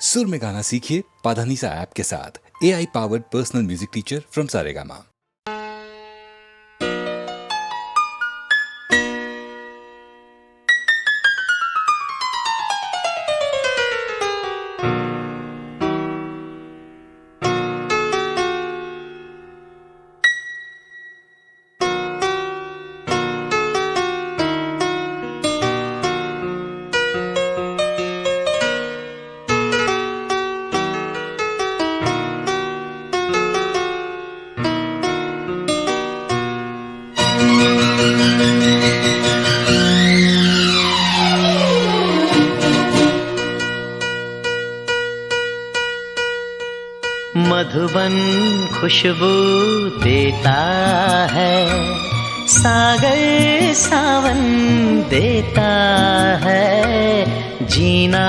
सुर में गाना सीखिए पाधानीसा ऐप के साथ। AI powered personal music teacher from Saregama. मधुबन खुशबू देता है, सागर सावन देता है, जीना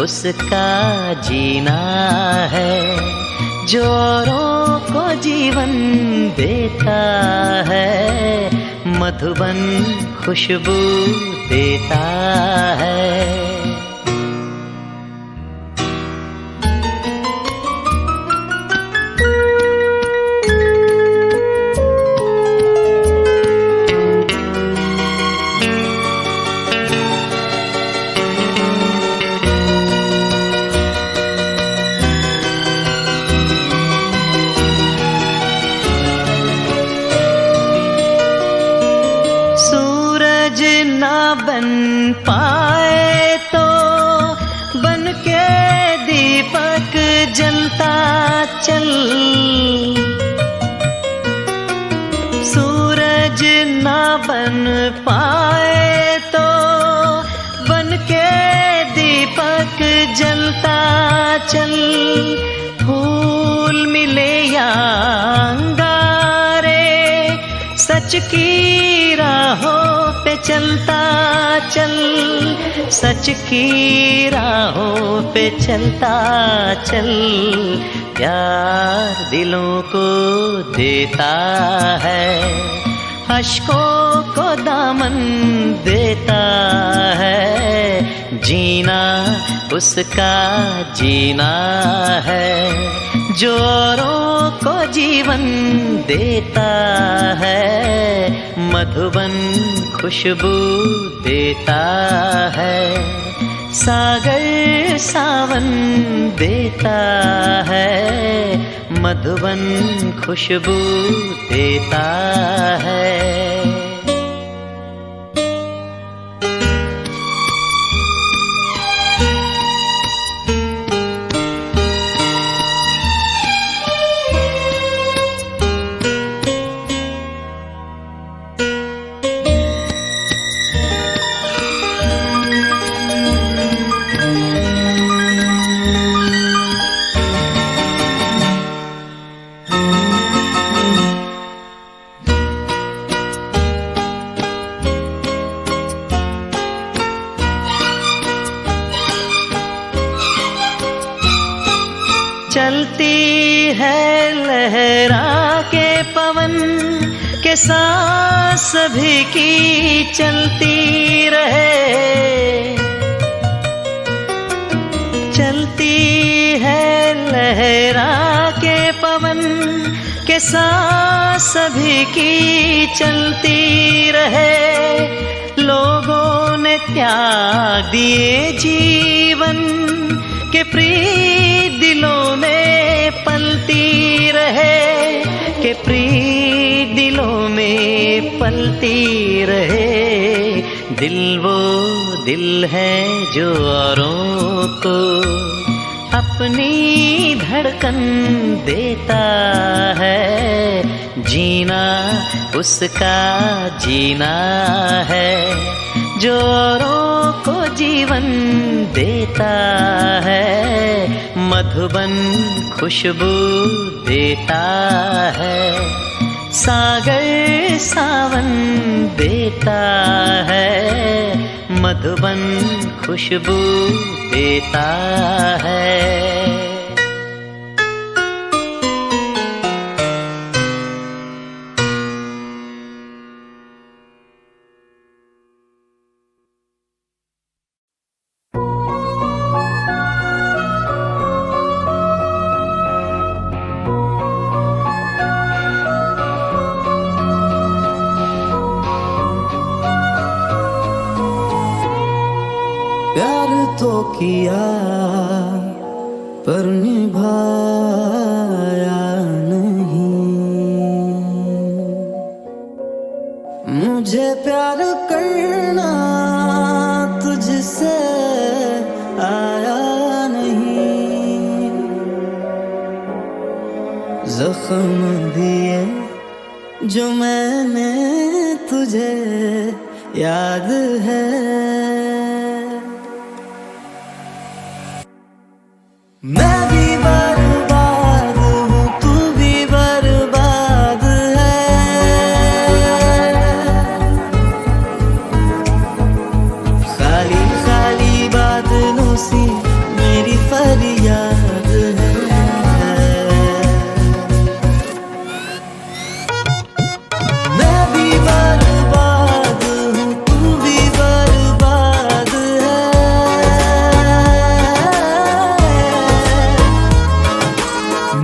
उसका जीना है, जो औरों को जीवन देता है। मधुबन खुशबू देता है। बन पाए तो बन के दीपक जलता चल, सूरज ना बन पाए तो बन के दीपक जलता चल, फूल मिले या अंगारे सच की राहों पे चलता चल, सच की राहों पे चलता चल, प्यार दिलों को देता है, अश्कों को दामन देता है, जीना उसका जीना है, जो औरों को जीवन देता है। मधुबन खुशबू देता है, सागर सावन देता है, मधुबन खुशबू देता है। चलती है लहरा के पवन के साथ सभी की चलती रहे, चलती है लहरा के पवन के साथ सभी की चलती रहे, लोगों ने त्याग दिए जीवन के प्रीत दिलों में पलती रहे, के प्रीत दिलों में पलती रहे, दिल वो दिल है जो औरों को अपनी धड़कन देता है, जीना उसका जीना है, जो औरों को जीवन देता है। मधुबन खुशबू देता है, सागर सावन देता है, मधुबन खुशबू देता है। किया पर निभाया नहीं। मुझे प्यार करना तुझसे आया नहीं। जख्म दिए जो मैंने तुझे याद है। मैं भी बर्बाद हूँ, तू भी बर्बाद है। खाली खाली बादलों सी मेरी फरियाद है। मैं भी बर्बाद हूँ, तू भी बर्बाद है।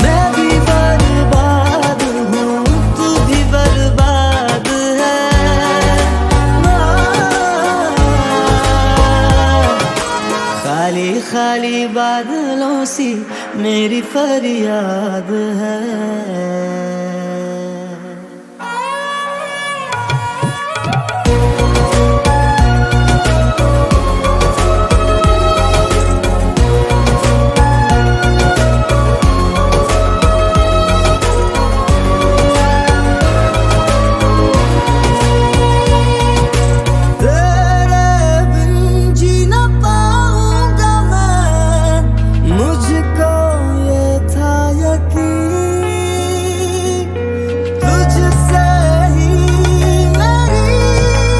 मैं भी बर्बाद हूँ, तू भी बर्बाद है। खाली खाली बादलों सी मेरी फरियाद है। तेरे बिन जी न पाऊंगा मैं, मुझको ये था यकीन। तुझसे ही मेरी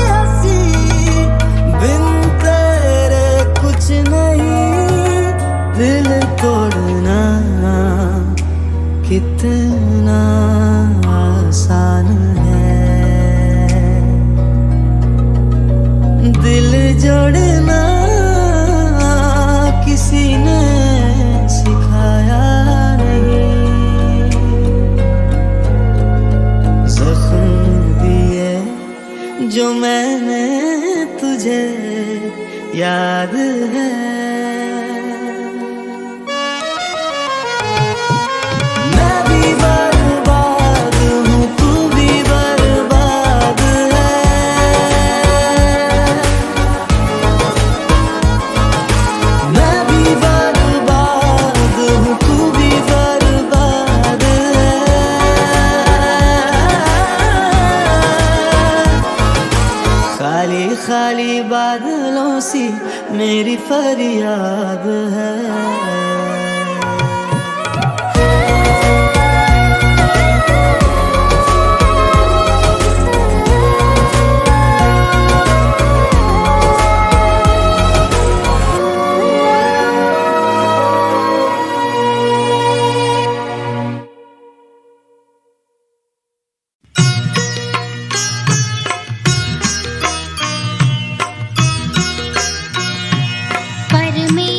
हंसी, बिन तेरे कुछ नहीं। दिल तोड़ना कितना आसान है, दिल जोड़ना किसी ने सिखाया नहीं। जख्म दिए जो मैंने तुझे याद है। मैं भी बर्बाद हूँ, तू भी बर्बाद है। मैं भी बर्बाद हूँ, तू भी बर्बाद है। खाली खाली बादलों सी मेरी फरियाद है। पर में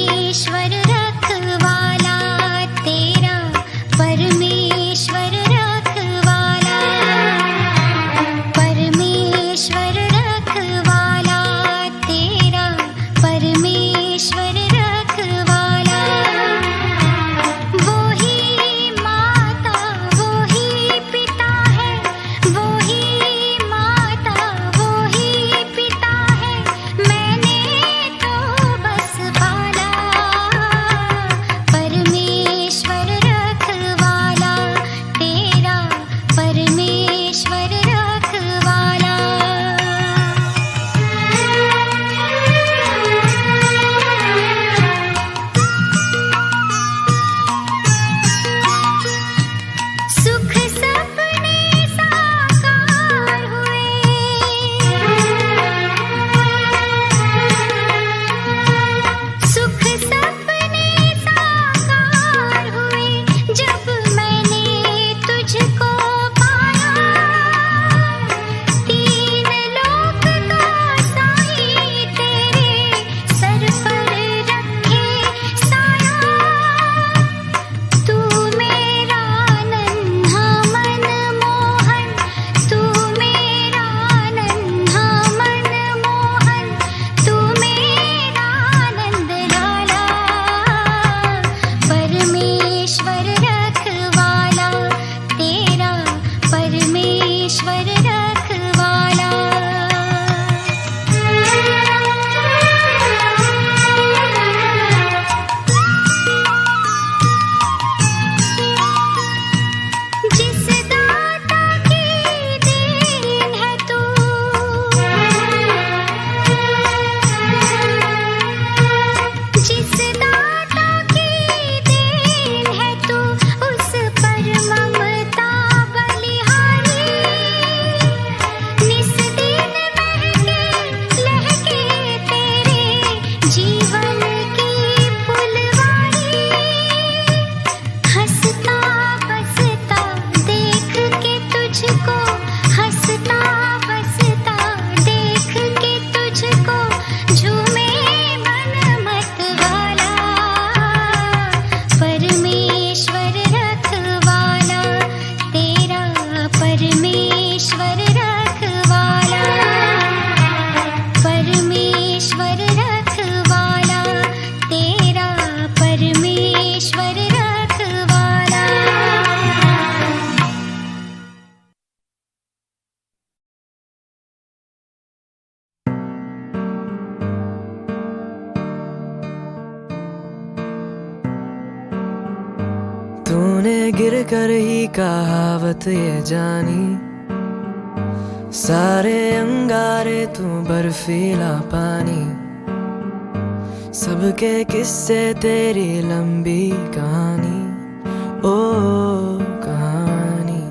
तूने गिर कर ही कहावत ये जानी, सारे अंगारे तू बर्फीला पानी, सबके किस्से तेरी लंबी कहानी, ओ कहानी।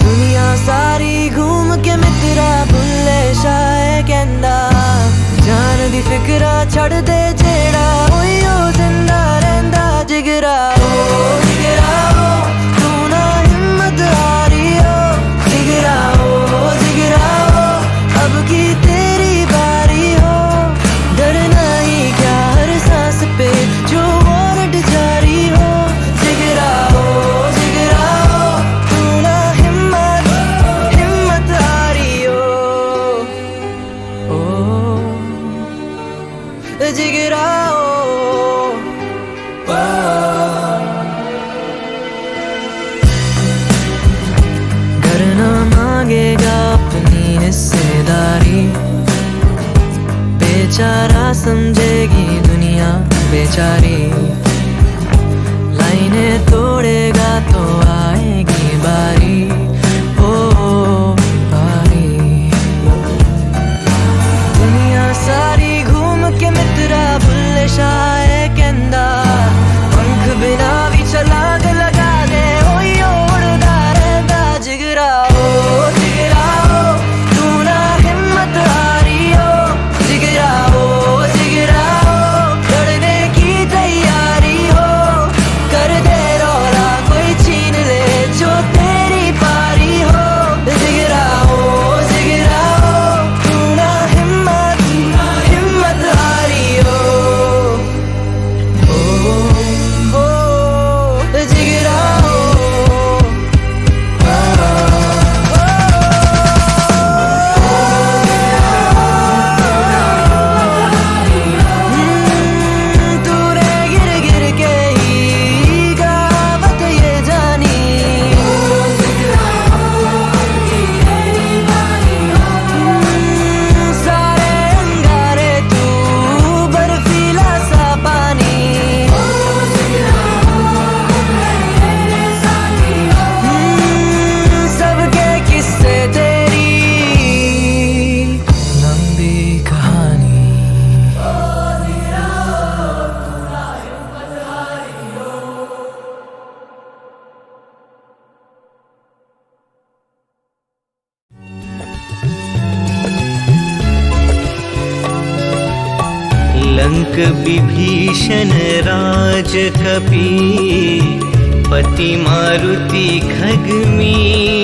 दुनिया सारी घूम के मित्रा भुल्ले शाये कहंदा, जान दी फिक्रा छड़ दे जेड़ा ओयो जिंदा रहंदा जिगरा, ओ जिगरा ओ तू ना हिम्मत हारी ओ जिगरा, ओ जिगरा ओ अब की तेरी बारी हो, डरना ही क्या हर सांस पे जो वारंट जारी हो, जिगरा ओ जिगरा ओ तू ना हिम्मत हारी हो, ओ जिगरा ओ घर ना मांगेगा अपनी हिस्सेदारी, बेचारा समझेगी दुनिया बेचारी, लाइनें तोड़ेगा तो आएगी बारी, ओ बारी। दुनिया सारी घूम के मित्रा भुल्ले शाये कहंदा, पंख बिना भी छलांग लगा दे ओयो उड़दा रहंदा जिगरा, ओ जिगरा ओ तू ना हिम्मत हारी हो, जिगरा ओ जिगरा ओ लड़ने की तैयारी हो, कर दे रौला कोई छीन ले जो तेरी पारी हो, जिगरा ओ जिगरा ओ तू ना हिम्मत हारी हो, ओ जिगरा तूने गिर गिर के ही कहावत ये जानी, सारे अंगारे तू बर्फीला सा पानी, सबके किस्से तेरी लंबी कहानी। लंक विभीषण राज कपि, पति मारुति खगमीच,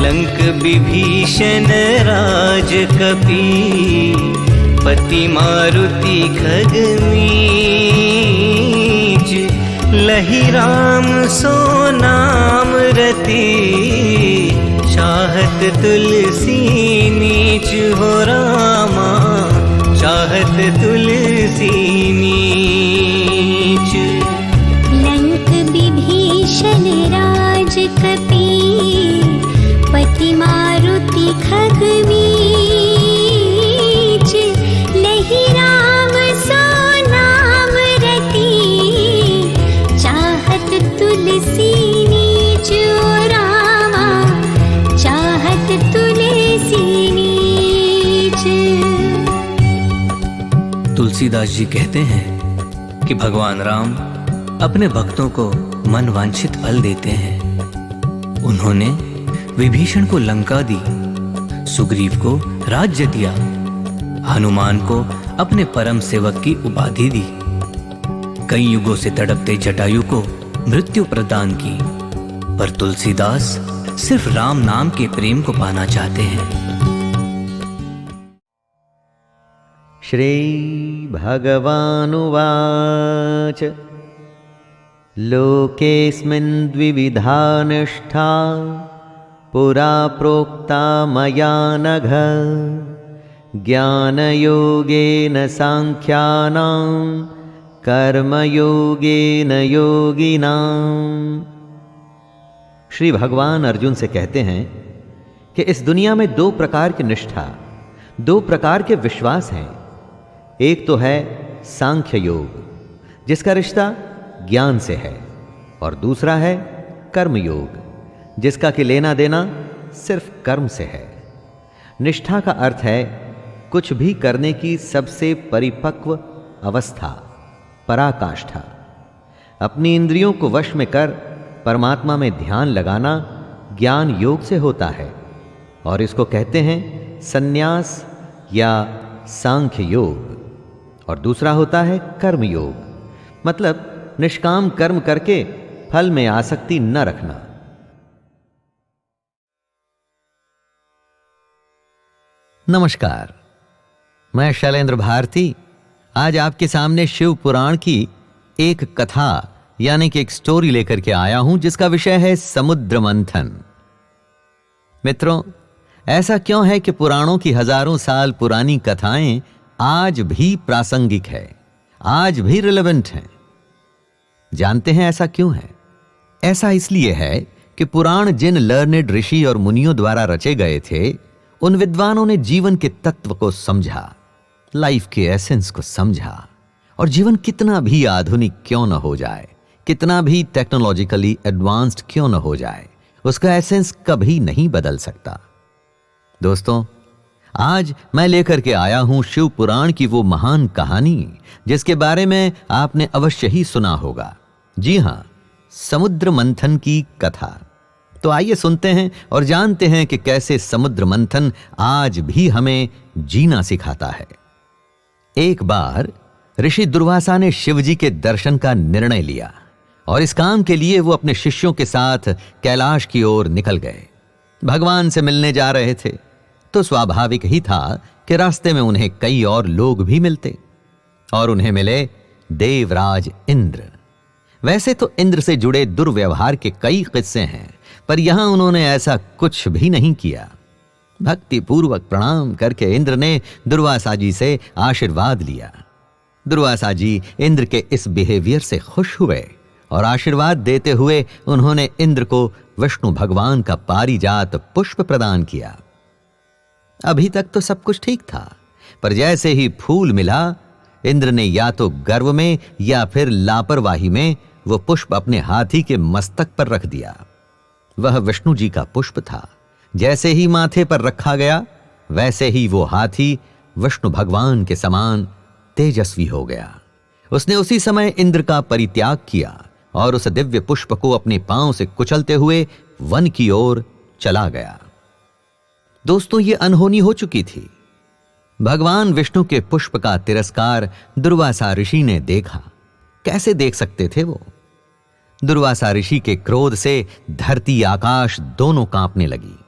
लंक विभीषण राज कपि, पति मारुति खगमीच, लहि राम सो नाम रति, चाहत तुलसी नीच हो रामा, चाहत तुलसी नीच। लंक विभीषण राज कपि, पति मारुति खगमीच, लहि राम सो नाम रति, चाहत तुलसी नीच ओ रामा, चाहत तुलसी नीच। तुलसीदास जी कहते हैं कि भगवान राम अपने भक्तों को मन वांछित फल देते हैं। उन्होंने विभीषण को लंका दी, सुग्रीव को राज्य दिया, हनुमान को अपने परम सेवक की उपाधि दी, कई युगों से तड़पते जटायु को मृत्यु प्रदान की, पर तुलसीदास सिर्फ राम नाम के प्रेम को पाना चाहते हैं। श्री भगवानुवाच लोकेऽस्मिन् द्विविधा निष्ठा पुरा प्रोक्ता मया नघ ज्ञानयोगेन सांख्यानां कर्मयोगेन योगिनाम्। श्री भगवान अर्जुन से कहते हैं कि इस दुनिया में दो प्रकार की निष्ठा, दो प्रकार के विश्वास हैं। एक तो है सांख्य योग जिसका रिश्ता ज्ञान से है, और दूसरा है कर्मयोग, जिसका कि लेना देना सिर्फ कर्म से है। निष्ठा का अर्थ है कुछ भी करने की सबसे परिपक्व अवस्था, पराकाष्ठा। अपनी इंद्रियों को वश में कर परमात्मा में ध्यान लगाना ज्ञान योग से होता है, और इसको कहते हैं संन्यास या सांख्य योग। और दूसरा होता है कर्म योग, मतलब निष्काम कर्म करके फल में आसक्ति न रखना। नमस्कार, मैं शैलेंद्र भारती आज आपके सामने शिव पुराण की एक कथा यानी कि एक स्टोरी लेकर के आया हूं, जिसका विषय है समुद्र मंथन। मित्रों, ऐसा क्यों है कि पुराणों की हजारों साल पुरानी कथाएं आज भी प्रासंगिक है, आज भी रिलेवेंट हैं? जानते हैं ऐसा क्यों है? ऐसा इसलिए है कि पुराण जिन लर्नेड ऋषि और मुनियों द्वारा रचे गए थे, उन विद्वानों ने जीवन के तत्व को समझा, लाइफ के एसेंस को समझा। और जीवन कितना भी आधुनिक क्यों न हो जाए, कितना भी टेक्नोलॉजिकली एडवांस्ड क्यों न हो जाए, उसका एसेंस कभी नहीं बदल सकता। दोस्तों, आज मैं लेकर के आया हूं शिव पुराण की वो महान कहानी जिसके बारे में आपने अवश्य ही सुना होगा। जी हां, समुद्र मंथन की कथा। तो आइए सुनते हैं और जानते हैं कि कैसे समुद्र मंथन आज भी हमें जीना सिखाता है। एक बार ऋषि दुर्वासा ने शिवजी के दर्शन का निर्णय लिया और इस काम के लिए वो अपने शिष्यों के साथ कैलाश की ओर निकल गए। भगवान से मिलने जा रहे थे तो स्वाभाविक ही था कि रास्ते में उन्हें कई और लोग भी मिलते, और उन्हें मिले देवराज इंद्र। वैसे तो इंद्र से जुड़े दुर्व्यवहार के कई किस्से हैं, पर यहां उन्होंने ऐसा कुछ भी नहीं किया। भक्ति पूर्वक प्रणाम करके इंद्र ने दुर्वासा जी से आशीर्वाद लिया। दुर्वासा जी इंद्र के इस बिहेवियर से खुश हुए और आशीर्वाद देते हुए उन्होंने इंद्र को विष्णु भगवान का पारिजात पुष्प प्रदान किया। अभी तक तो सब कुछ ठीक था, पर जैसे ही फूल मिला, इंद्र ने या तो गर्व में या फिर लापरवाही में वो पुष्प अपने हाथी के मस्तक पर रख दिया। वह विष्णु जी का पुष्प था। जैसे ही माथे पर रखा गया, वैसे ही वो हाथी विष्णु भगवान के समान तेजस्वी हो गया। उसने उसी समय इंद्र का परित्याग किया और उस दिव्य पुष्प को अपने पांव से कुचलते हुए वन की ओर चला गया। दोस्तों, ये अनहोनी हो चुकी थी। भगवान विष्णु के पुष्प का तिरस्कार दुर्वासा ऋषि ने देखा। कैसे देख सकते थे वो? दुर्वासा ऋषि के क्रोध से धरती आकाश दोनों कांपने लगी।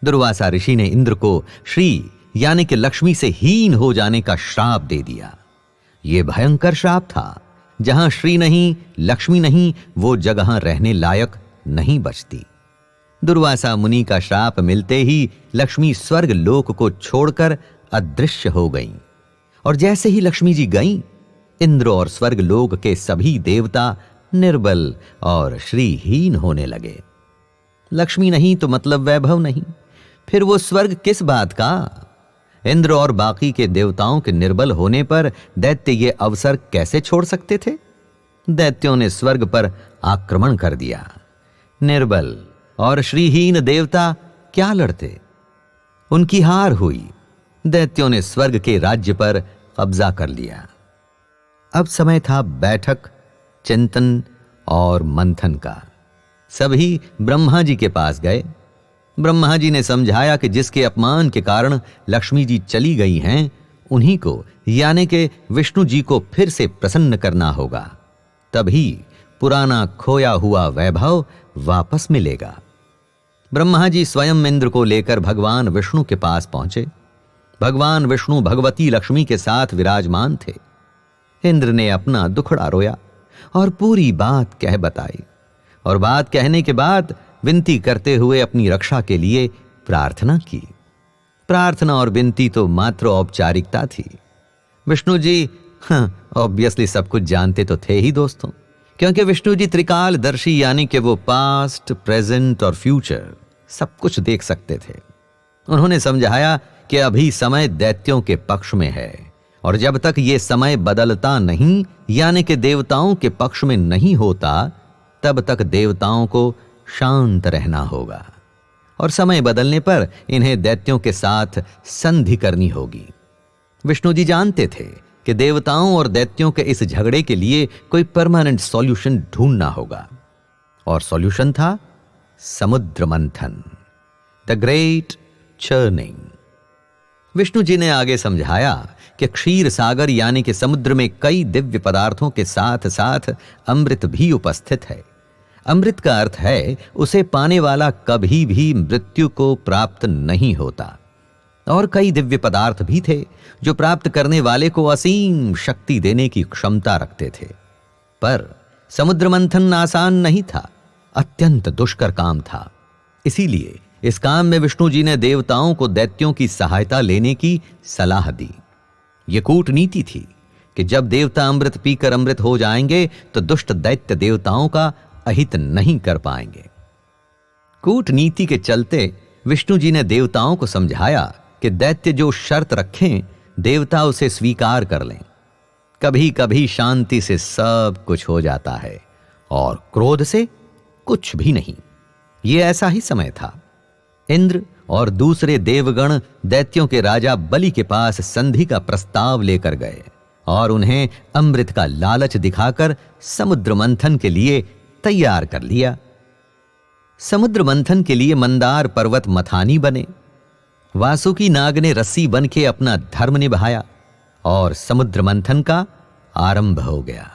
दुर्वासा ऋषि ने इंद्र को श्री यानी कि लक्ष्मी से हीन हो जाने का श्राप दे दिया। यह भयंकर श्राप था। जहां श्री नहीं, लक्ष्मी नहीं, वो जगह रहने लायक नहीं बचती। दुर्वासा मुनि का श्राप मिलते ही लक्ष्मी स्वर्ग लोक को छोड़कर अदृश्य हो गईं, और जैसे ही लक्ष्मी जी गईं, इंद्र और स्वर्ग लोक के सभी देवता निर्बल और श्रीहीन होने लगे। लक्ष्मी नहीं तो मतलब वैभव नहीं, फिर वो स्वर्ग किस बात का? इंद्र और बाकी के देवताओं के निर्बल होने पर दैत्य ये अवसर कैसे छोड़ सकते थे? दैत्यों ने स्वर्ग पर आक्रमण कर दिया। निर्बल और श्रीहीन देवता क्या लड़ते? उनकी हार हुई। दैत्यों ने स्वर्ग के राज्य पर कब्जा कर लिया। अब समय था बैठक, चिंतन और मंथन का। सभी ब्रह्मा जी के पास गए। ब्रह्मा जी ने समझाया कि जिसके अपमान के कारण लक्ष्मी जी चली गई हैं, उन्हीं को यानी कि विष्णु जी को फिर से प्रसन्न करना होगा, तभी पुराना खोया हुआ वैभव वापस मिलेगा। ब्रह्मा जी स्वयं इंद्र को लेकर भगवान विष्णु के पास पहुंचे। भगवान विष्णु भगवती लक्ष्मी के साथ विराजमान थे। इंद्र ने अपना दुखड़ा रोया और पूरी बात कह बताई, और बात कहने के बाद विनती करते हुए अपनी रक्षा के लिए प्रार्थना की। प्रार्थना और विनती तो मात्र औपचारिकता थी। विष्णु जी ऑब्वियसली सब कुछ जानते तो थे ही दोस्तों, क्योंकि विष्णु जी त्रिकालदर्शी यानी कि वो पास्ट, प्रेजेंट और फ्यूचर सब कुछ देख सकते थे। उन्होंने समझाया कि अभी समय दैत्यों के पक्ष में है और जब तक ये समय बदलता नहीं, यानी कि देवताओं के पक्ष में नहीं होता, तब तक देवताओं को शांत रहना होगा और समय बदलने पर इन्हें दैत्यों के साथ संधि करनी होगी। विष्णु जी जानते थे कि देवताओं और दैत्यों के इस झगड़े के लिए कोई परमानेंट सॉल्यूशन ढूंढना होगा, और सॉल्यूशन था समुद्र मंथन, the great churning. Vishnu ji ने आगे समझाया कि क्षीर सागर यानी कि समुद्र में कई दिव्य पदार्थों के साथ साथ अमृत भी उपस्थित है। अमृत का अर्थ है उसे पाने वाला कभी भी मृत्यु को प्राप्त नहीं होता, और कई दिव्य पदार्थ भी थे जो प्राप्त करने वाले को असीम शक्ति देने की क्षमता रखते थे। पर समुद्र मंथन आसान नहीं था, अत्यंत दुष्कर काम था। इसीलिए इस काम में विष्णु जी ने देवताओं को दैत्यों की सहायता लेने की सलाह दी। यह कूटनीति थी कि जब देवता अमृत पीकर अमृत हो जाएंगे तो दुष्ट दैत्य देवताओं का अहित नहीं कर पाएंगे। कूटनीति के चलते विष्णु जी ने देवताओं को समझाया कि दैत्य जो शर्त रखें, देवता उसे स्वीकार कर लें। कभी कभी शांति से सब कुछ हो जाता है और क्रोध से कुछ भी नहीं। यह ऐसा ही समय था। इंद्र और दूसरे देवगण दैत्यों के राजा बलि के पास संधि का प्रस्ताव लेकर गए और उन्हें अमृत का लालच दिखाकर समुद्र मंथन के लिए तैयार कर लिया। समुद्र मंथन के लिए मंदार पर्वत मथानी बने। वासुकी नाग ने रस्सी बन के अपना धर्म निभाया और समुद्र मंथन का आरंभ हो गया।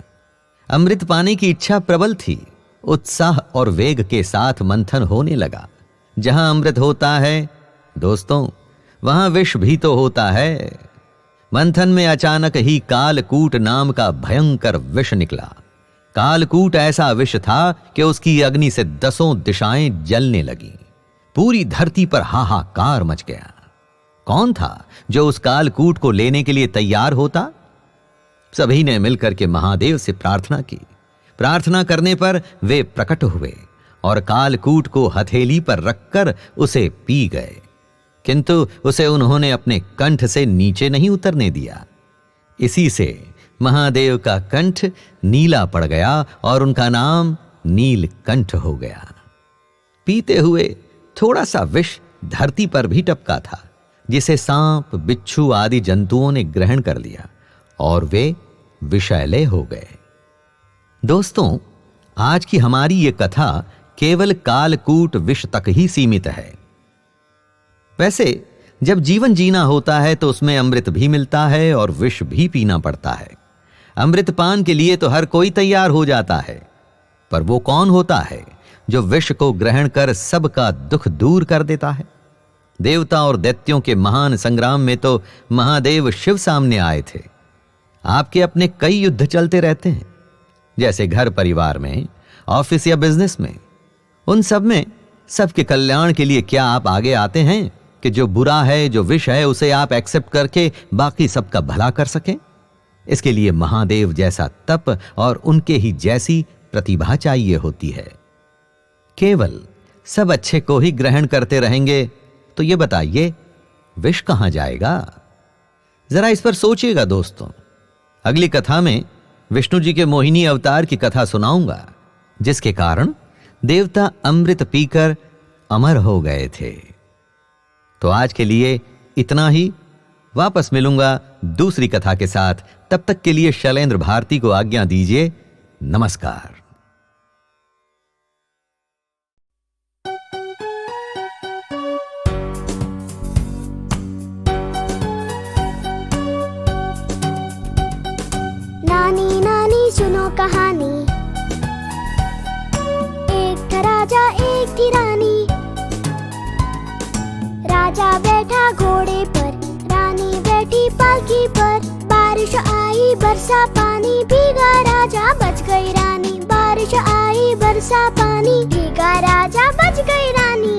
अमृत पाने की इच्छा प्रबल थी। उत्साह और वेग के साथ मंथन होने लगा। जहां अमृत होता है दोस्तों, वहां विष भी तो होता है। मंथन में अचानक ही कालकूट नाम का भयंकर विष निकला। कालकूट ऐसा विष था कि उसकी अग्नि से 10 दिशाएं जलने लगी। पूरी धरती पर हाहाकार मच गया। कौन था जो उस कालकूट को लेने के लिए तैयार होता? सभी ने मिलकर के महादेव से प्रार्थना की। प्रार्थना करने पर वे प्रकट हुए और कालकूट को हथेली पर रखकर उसे पी गए, किंतु उसे उन्होंने अपने कंठ से नीचे नहीं उतरने दिया। इसी से महादेव का कंठ नीला पड़ गया और उनका नाम नीलकंठ हो गया। पीते हुए थोड़ा सा विष धरती पर भी टपका था, जिसे सांप, बिच्छू आदि जंतुओं ने ग्रहण कर लिया और वे विषैले हो गए। दोस्तों, आज की हमारी ये कथा केवल कालकूट विष तक ही सीमित है। वैसे जब जीवन जीना होता है तो उसमें अमृत भी मिलता है और विष भी पीना पड़ता है। अमृत पान के लिए तो हर कोई तैयार हो जाता है, पर वो कौन होता है जो विष को ग्रहण कर सबका दुख दूर कर देता है? देवता और दैत्यों के महान संग्राम में तो महादेव शिव सामने आए थे। आपके अपने कई युद्ध चलते रहते हैं, जैसे घर परिवार में, ऑफिस या बिजनेस में। उन सब में सबके कल्याण के लिए क्या आप आगे आते हैं कि जो बुरा है, जो विष है, उसे आप एक्सेप्ट करके बाकी सबका भला कर सकें? इसके लिए महादेव जैसा तप और उनके ही जैसी प्रतिभा चाहिए होती है। केवल सब अच्छे को ही ग्रहण करते रहेंगे तो ये बताइए विष कहां जाएगा? जरा इस पर सोचिएगा दोस्तों। अगली कथा में विष्णु जी के मोहिनी अवतार की कथा सुनाऊंगा, जिसके कारण देवता अमृत पीकर अमर हो गए थे। तो आज के लिए इतना ही। वापस मिलूंगा दूसरी कथा के साथ। तब तक के लिए शैलेंद्र भारती को आज्ञा दीजिए। नमस्कार। नानी नानी सुनो कहानी। एक था राजा, एक थी रानी। राजा बैठा घोड़े पर, रानी बैठी पालकी पर। बारिश आई, बरसा पानी, भीगा राजा, बच गई रानी। बारिश आई, बरसा पानी, भीगा राजा, बच गई रानी।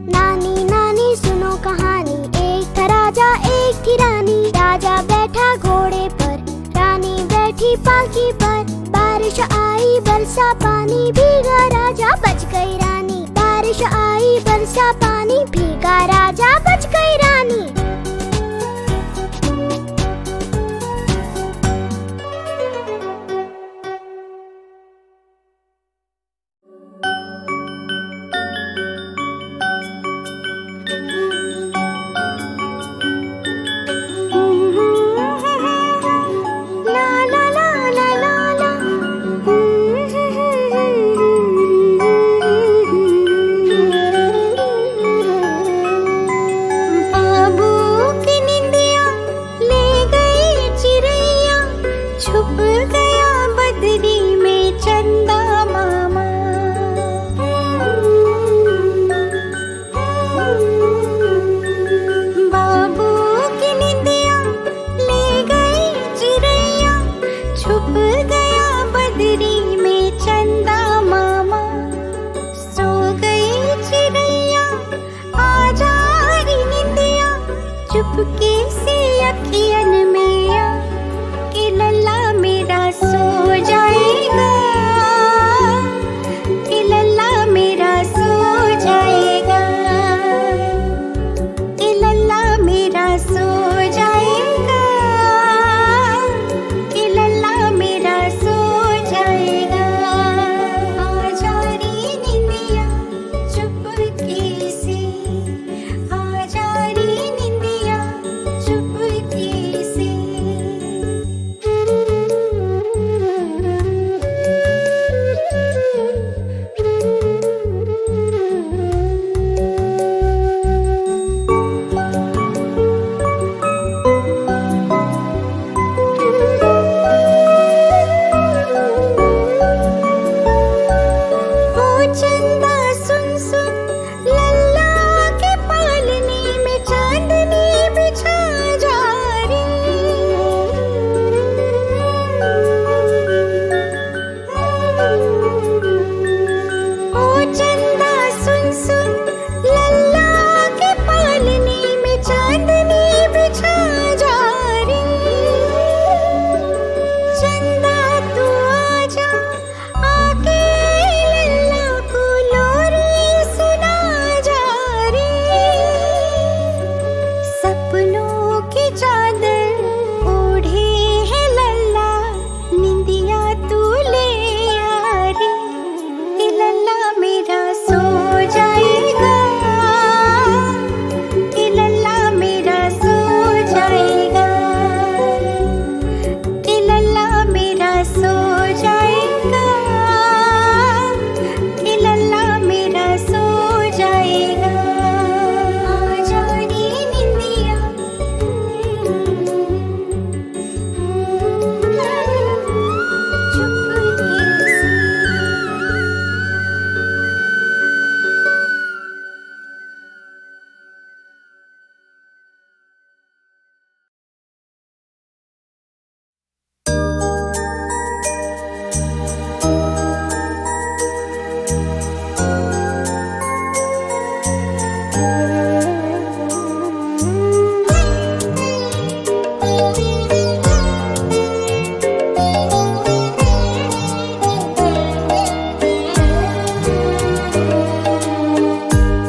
नानी नानी सुनो कहानी। एक था राजा, एक थी रानी। राजा बैठा घोड़े पर, रानी बैठी पालकी पर। बारिश आई, बरसा पानी, भीगा राजा, बच गई रानी। बारिश आई, बरसा पानी, भीगा राजा, बच गई सी अखियन में आ कि लल्ला मेरा सो जाएगा, कि लल्ला मेरा सो जाएगा, कि लल्ला मेरा सो जाएगा, कि लल्ला मेरा सो जाएगा। आजा रे निंदिया चुपके से, आजा रे निंदिया चुपके से। वो चंदा सुन सुन लल्ला के पालने में चांदनी बिछा जा रे। वो चंदा सुन सुन लल्ला के पालने में चांदनी बिछा जा रे। चंदा तू आजा आके लल्ला को लोरी सुना जा रे। सपनों की चादर ओढ़े है लल्ला, निंदिया तू ले आ रे। कि लल्ला मेरा सो जाएगा, कि लल्ला मेरा सो जाएगा, कि लल्ला मेरा सो जाएगा, कि लल्ला मेरा सो जाएगा। आजा रे निंदिया चुपके से।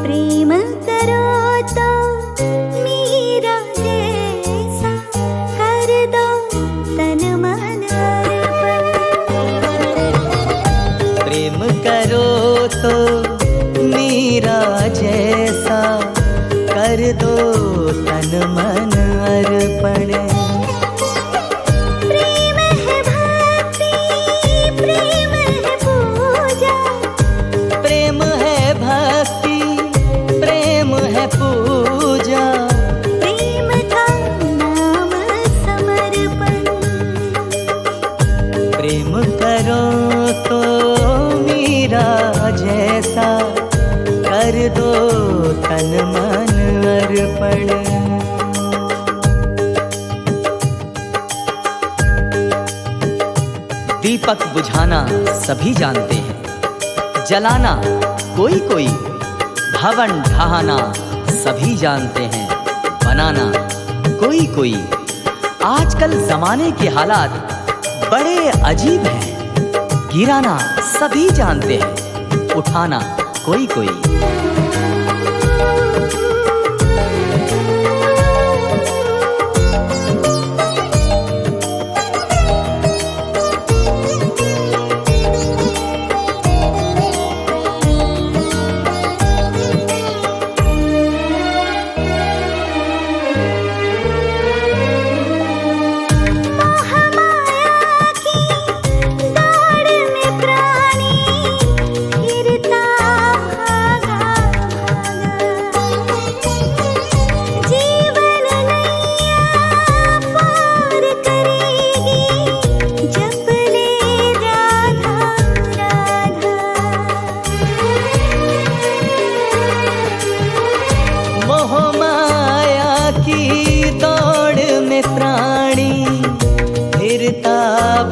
प्रेम करो तो मेरा जैसा, कर दो तन मन अर्पण। प्रेम करो तो मेरा जैसा, कर दो तन मन अर्पण। प्रेम है भक्ति, प्रेम है पूजा, प्रेम है भक्ति, प्रेम है पूजा। प्रेम का नाम समर्पण। प्रेम करो तो मेरा जैसा, कर दो तन मन अर्पण। दीपक बुझाना सभी जानते हैं, जलाना कोई कोई, भवन ढहाना सभी जानते हैं, बनाना कोई कोई। आजकल जमाने के हालात बड़े अजीब हैं, गिराना सभी जानते हैं, उठाना कोई कोई।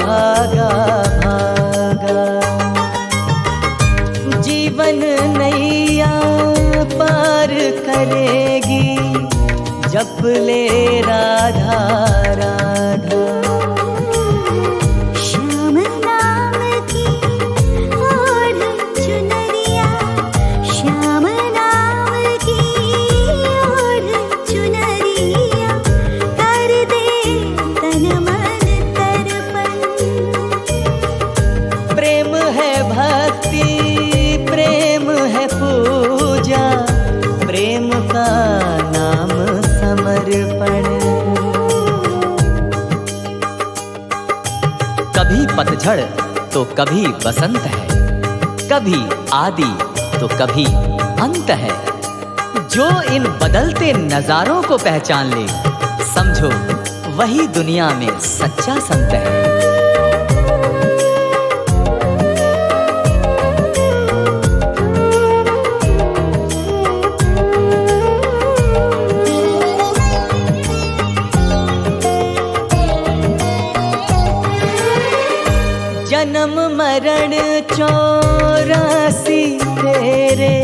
भागा भागा जीवन नैया पार करेगी जब ले राधा राधा। श्याम नाम की ओढ़ चुनरिया, श्याम नाम की ओढ़ चुनरिया, कर दे तन मन तर्पण। प्रेम है भक्ति, प्रेम है पूजा, प्रेम का नाम समर्पण। कभी पतझड़ तो कभी बसंत है, कभी आदि तो कभी अंत है। जो इन बदलते नजारों को पहचान ले, समझो वही दुनिया में सच्चा संत है। जन्म मरण 84 तेरे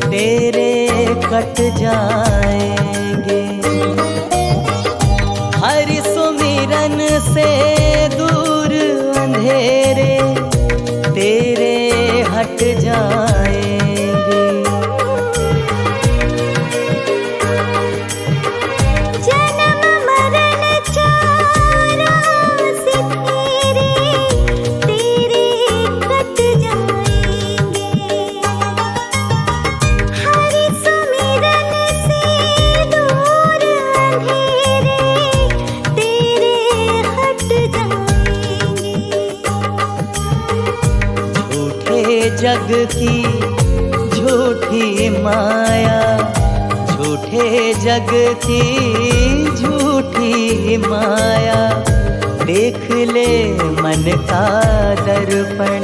तेरे कट जाएंगे। हरि सुमिरन से दूर अंधेरे तेरे हट जाएंगे। जन्म मरण 84 फेरे तेरे कट जाएंगे। हरि सुमिरन से दूर अंधेरे तेरे हट जाएंगे। झूठे जग की झूठी माया, झूठे जग की झूठी माया, देख ले मन का दर्पण।